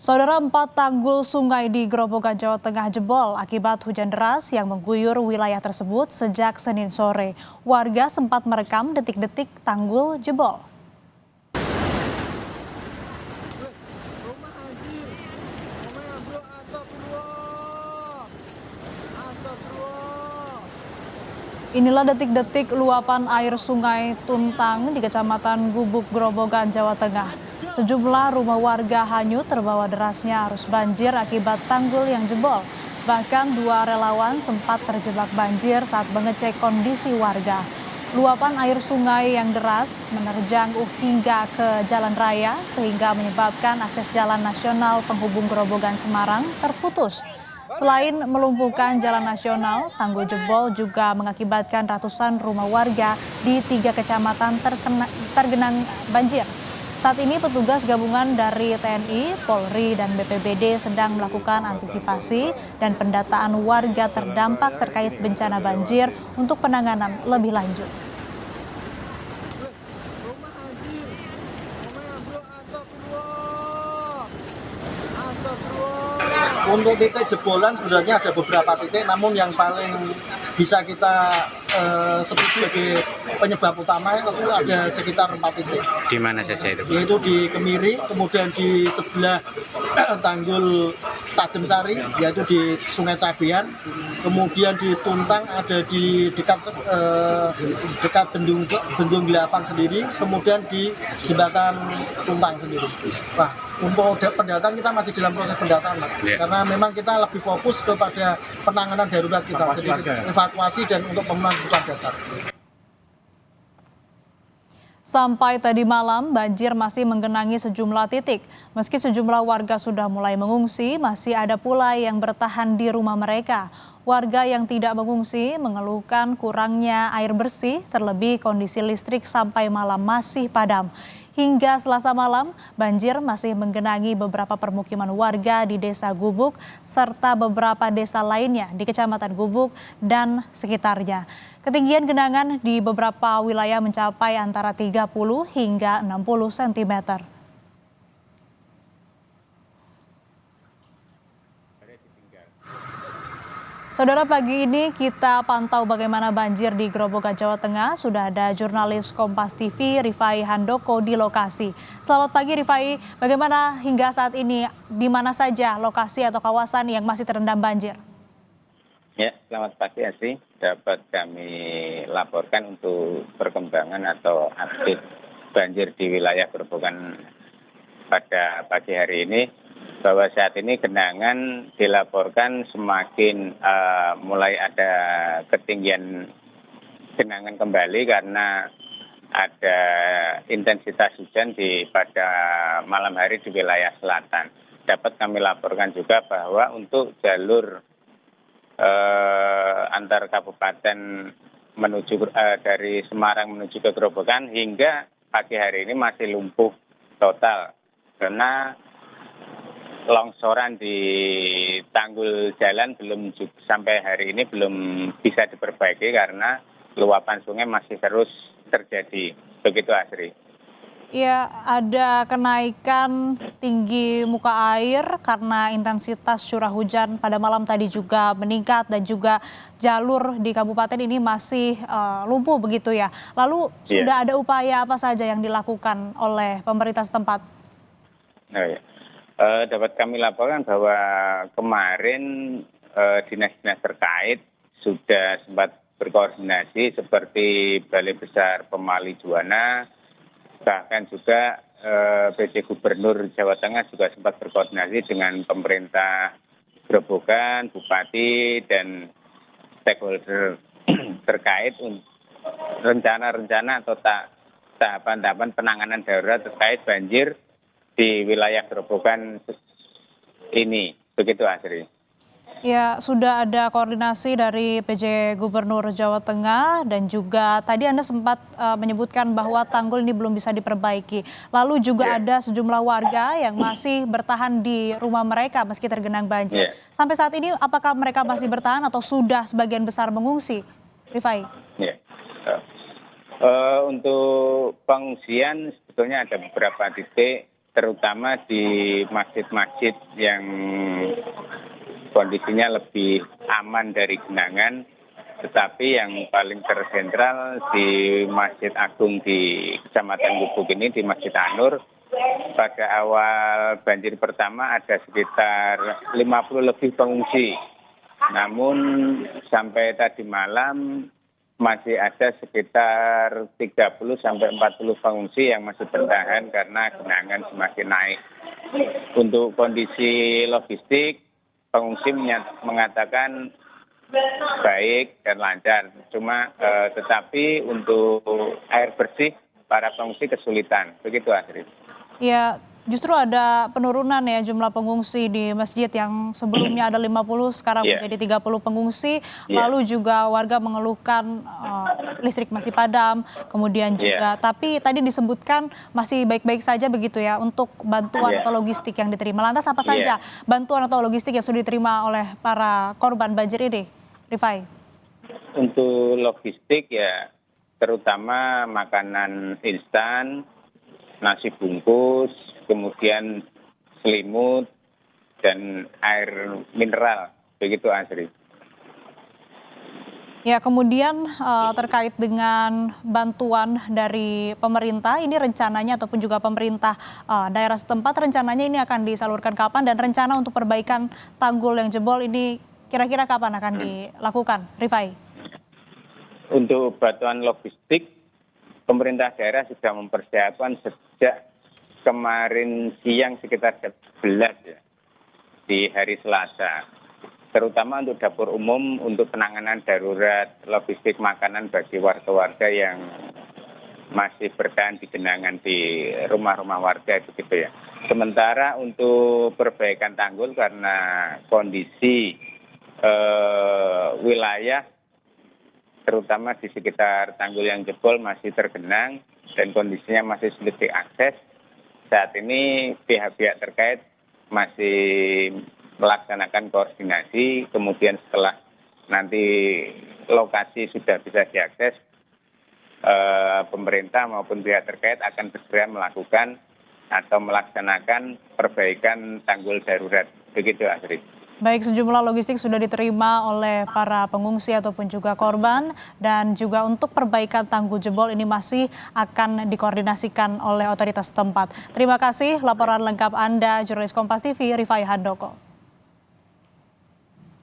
Saudara, 4 tanggul sungai di Grobogan, Jawa Tengah jebol akibat hujan deras yang mengguyur wilayah tersebut sejak Senin sore. Warga sempat merekam detik-detik tanggul jebol. Inilah detik-detik luapan air sungai Tuntang di Kecamatan Gubuk, Grobogan, Jawa Tengah. Sejumlah rumah warga hanyut terbawa derasnya arus banjir akibat tanggul yang jebol. Bahkan 2 relawan sempat terjebak banjir saat mengecek kondisi warga. Luapan air sungai yang deras menerjang hingga ke jalan raya sehingga menyebabkan akses jalan nasional penghubung Grobogan Semarang terputus. Selain melumpuhkan jalan nasional, tanggul jebol juga mengakibatkan ratusan rumah warga di 3 kecamatan tergenang banjir. Saat ini petugas gabungan dari TNI, Polri, dan BPBD sedang melakukan antisipasi dan pendataan warga terdampak terkait bencana banjir untuk penanganan lebih lanjut. Untuk titik jebolan sebenarnya ada beberapa titik, namun yang paling bisa kita sebut sebagai penyebab utama itu ada sekitar 4 titik. Di mana saja itu? Yaitu di Kemiri, kemudian di sebelah Tanggul Tajem Sari, yaitu di Sungai Cabean, kemudian di Tuntang ada di dekat Bendung Gelapang sendiri, kemudian di Jembatan Tuntang sendiri. Wah, untuk pendataan kita masih dalam proses pendataan, Mas. Karena memang kita lebih fokus kepada penanganan darurat kita, jadi evakuasi dan untuk pemenuhan kebutuhan dasar. Sampai tadi malam, banjir masih menggenangi sejumlah titik. Meski sejumlah warga sudah mulai mengungsi, masih ada pula yang bertahan di rumah mereka. Warga yang tidak mengungsi mengeluhkan kurangnya air bersih, terlebih kondisi listrik sampai malam masih padam. Hingga Selasa malam, banjir masih menggenangi beberapa permukiman warga di Desa Gubuk serta beberapa desa lainnya di Kecamatan Gubuk dan sekitarnya. Ketinggian genangan di beberapa wilayah mencapai antara 30 hingga 60 cm. Saudara, pagi ini kita pantau bagaimana banjir di Grobogan, Jawa Tengah. Sudah ada jurnalis Kompas TV Rifai Handoko di lokasi. Selamat pagi Rifai, bagaimana hingga saat ini, di mana saja lokasi atau kawasan yang masih terendam banjir? Ya, selamat pagi Asri. Dapat kami laporkan untuk perkembangan atau update banjir di wilayah Grobogan pada pagi hari ini. Bahwa saat ini genangan dilaporkan semakin mulai ada ketinggian genangan kembali karena ada intensitas hujan pada malam hari di wilayah selatan. Dapat kami laporkan juga bahwa untuk jalur antar kabupaten menuju dari Semarang menuju ke Grobogan hingga pagi hari ini masih lumpuh total karena longsoran di tanggul jalan sampai hari ini belum bisa diperbaiki karena luapan sungai masih terus terjadi. Begitu Asri. Ya, ada kenaikan tinggi muka air karena intensitas curah hujan pada malam tadi juga meningkat dan juga jalur di kabupaten ini masih lumpuh begitu ya. Lalu sudah ada upaya apa saja yang dilakukan oleh pemerintah setempat? Dapat kami laporkan bahwa kemarin dinas-dinas terkait sudah sempat berkoordinasi seperti Balai Besar Pemali Juwana, bahkan juga PJ Gubernur Jawa Tengah juga sempat berkoordinasi dengan pemerintah Grobogan, Bupati, dan stakeholder terkait rencana-rencana atau tahapan-tahapan penanganan darurat terkait banjir di wilayah Grobogan ini. Begitu Asri. Ya, sudah ada koordinasi dari PJ Gubernur Jawa Tengah dan juga tadi Anda sempat menyebutkan bahwa tanggul ini belum bisa diperbaiki. Lalu juga ada sejumlah warga yang masih bertahan di rumah mereka meski tergenang banjir. Sampai saat ini apakah mereka masih bertahan atau sudah sebagian besar mengungsi? Rifai. Untuk pengungsian sebetulnya ada beberapa titik terutama di masjid-masjid yang kondisinya lebih aman dari genangan, tetapi yang paling tersentral di Masjid Agung di Kecamatan Gubuk ini, di Masjid An-Nur. Pada awal banjir pertama ada sekitar 50 lebih pengungsi. Namun sampai tadi malam masih ada sekitar 30 sampai 40 pengungsi yang masih bertahan karena genangan semakin naik. Untuk kondisi logistik, pengungsi mengatakan baik dan lancar. Cuma tetapi untuk air bersih para pengungsi kesulitan. Begitu, Astrid. Ya, justru ada penurunan ya jumlah pengungsi di masjid yang sebelumnya ada 50 sekarang menjadi 30 pengungsi. Lalu juga warga mengeluhkan listrik masih padam, kemudian juga tapi tadi disebutkan masih baik-baik saja begitu ya untuk bantuan atau logistik yang diterima. Lantas apa saja bantuan atau logistik yang sudah diterima oleh para korban banjir ini, Rifai? Untuk logistik ya terutama makanan instan, nasi bungkus, kemudian selimut, dan air mineral. Begitu, Asri. Ya, kemudian terkait dengan bantuan dari pemerintah, ini rencananya ataupun juga pemerintah daerah setempat, rencananya ini akan disalurkan kapan, dan rencana untuk perbaikan tanggul yang jebol ini kira-kira kapan akan dilakukan, Rifai? Untuk bantuan logistik, pemerintah daerah sudah mempersiapkan sejak kemarin siang sekitar jam 11 ya, di hari Selasa. Terutama untuk dapur umum untuk penanganan darurat logistik makanan bagi warga-warga yang masih bertahan di genangan di rumah-rumah warga begitu ya. Sementara untuk perbaikan tanggul karena kondisi wilayah terutama di sekitar tanggul yang jebol masih tergenang dan kondisinya masih sulit diakses. Saat ini pihak-pihak terkait masih melaksanakan koordinasi, kemudian setelah nanti lokasi sudah bisa diakses, pemerintah maupun pihak terkait akan segera melakukan atau melaksanakan perbaikan tanggul darurat. Begitu, Astrid. Baik, sejumlah logistik sudah diterima oleh para pengungsi ataupun juga korban, dan juga untuk perbaikan tanggul jebol ini masih akan dikoordinasikan oleh otoritas setempat. Terima kasih laporan lengkap Anda, jurnalis Kompas TV, Rifai Handoko.